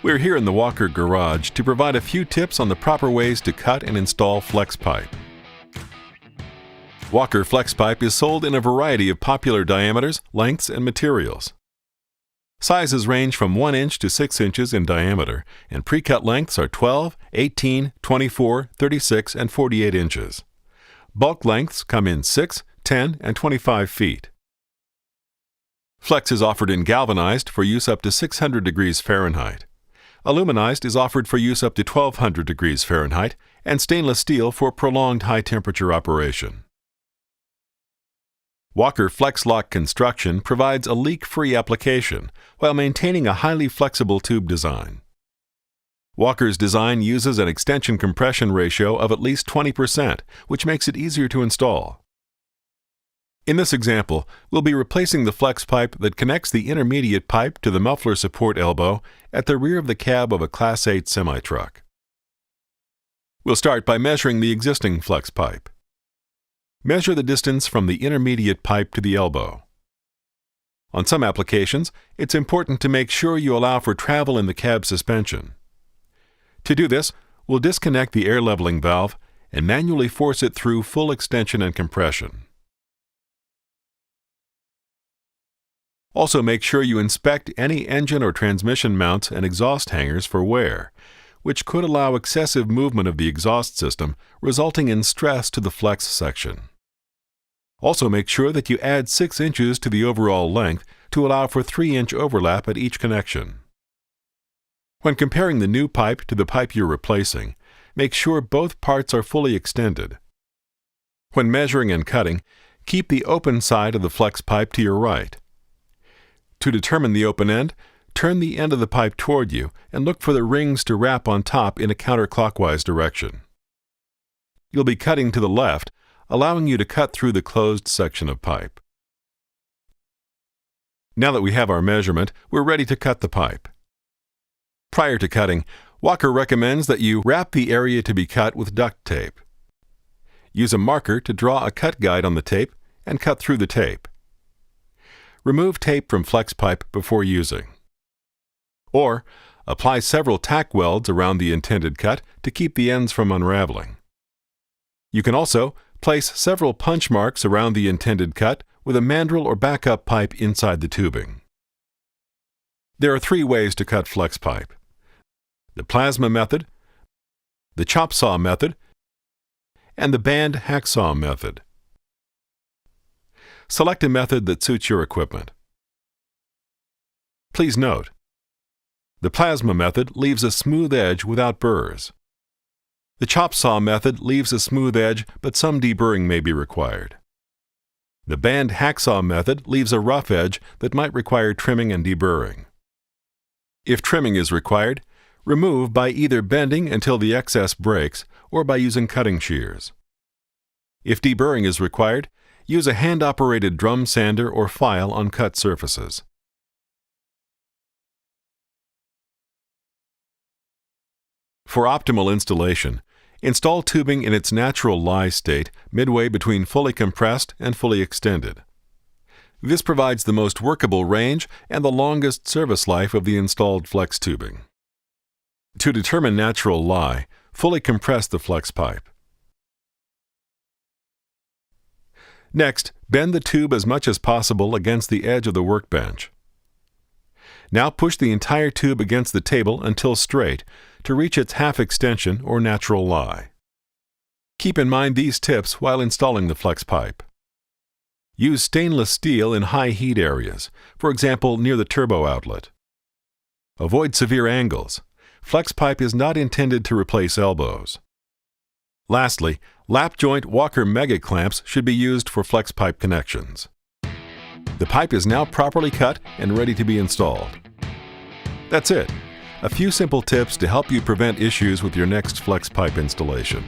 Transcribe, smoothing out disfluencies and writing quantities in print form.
We're here in the Walker garage to provide a few tips on the proper ways to cut and install flex pipe. Walker flex pipe is sold in a variety of popular diameters, lengths, and materials. Sizes range from 1 inch to 6 inches in diameter, and pre-cut lengths are 12, 18, 24, 36, and 48 inches. Bulk lengths come in 6, 10, and 25 feet. Flex is offered in galvanized for use up to 600 degrees Fahrenheit. Aluminized is offered for use up to 1200 degrees Fahrenheit, and stainless steel for prolonged high-temperature operation. Walker FlexLock construction provides a leak-free application while maintaining a highly flexible tube design. Walker's design uses an extension compression ratio of at least 20%, which makes it easier to install. In this example, we'll be replacing the flex pipe that connects the intermediate pipe to the muffler support elbow at the rear of the cab of a Class 8 semi-truck. We'll start by measuring the existing flex pipe. Measure the distance from the intermediate pipe to the elbow. On some applications, it's important to make sure you allow for travel in the cab suspension. To do this, we'll disconnect the air leveling valve and manually force it through full extension and compression. Also, make sure you inspect any engine or transmission mounts and exhaust hangers for wear, which could allow excessive movement of the exhaust system, resulting in stress to the flex section. Also, make sure that you add 6 inches to the overall length to allow for 3-inch overlap at each connection. When comparing the new pipe to the pipe you're replacing, make sure both parts are fully extended. When measuring and cutting, keep the open side of the flex pipe to your right. To determine the open end, turn the end of the pipe toward you and look for the rings to wrap on top in a counterclockwise direction. You'll be cutting to the left, allowing you to cut through the closed section of pipe. Now that we have our measurement, we're ready to cut the pipe. Prior to cutting, Walker recommends that you wrap the area to be cut with duct tape. Use a marker to draw a cut guide on the tape and cut through the tape. Remove tape from flex pipe before using. Or, apply several tack welds around the intended cut to keep the ends from unraveling. You can also place several punch marks around the intended cut with a mandrel or backup pipe inside the tubing. There are 3 ways to cut flex pipe: the plasma method, the chop saw method, and the band hacksaw method. Select a method that suits your equipment. Please note, the plasma method leaves a smooth edge without burrs. The chop saw method leaves a smooth edge, but some deburring may be required. The band hacksaw method leaves a rough edge that might require trimming and deburring. If trimming is required, remove by either bending until the excess breaks or by using cutting shears. If deburring is required, use a hand-operated drum sander or file on cut surfaces. For optimal installation, install tubing in its natural lie state midway between fully compressed and fully extended. This provides the most workable range and the longest service life of the installed flex tubing. To determine natural lie, fully compress the flex pipe. Next, bend the tube as much as possible against the edge of the workbench. Now push the entire tube against the table until straight to reach its half extension or natural lie. Keep in mind these tips while installing the flex pipe. Use stainless steel in high heat areas, for example near the turbo outlet. Avoid severe angles. Flex pipe is not intended to replace elbows. Lastly, lap joint Walker mega clamps should be used for flex pipe connections. The pipe is now properly cut and ready to be installed. That's it. A few simple tips to help you prevent issues with your next flex pipe installation.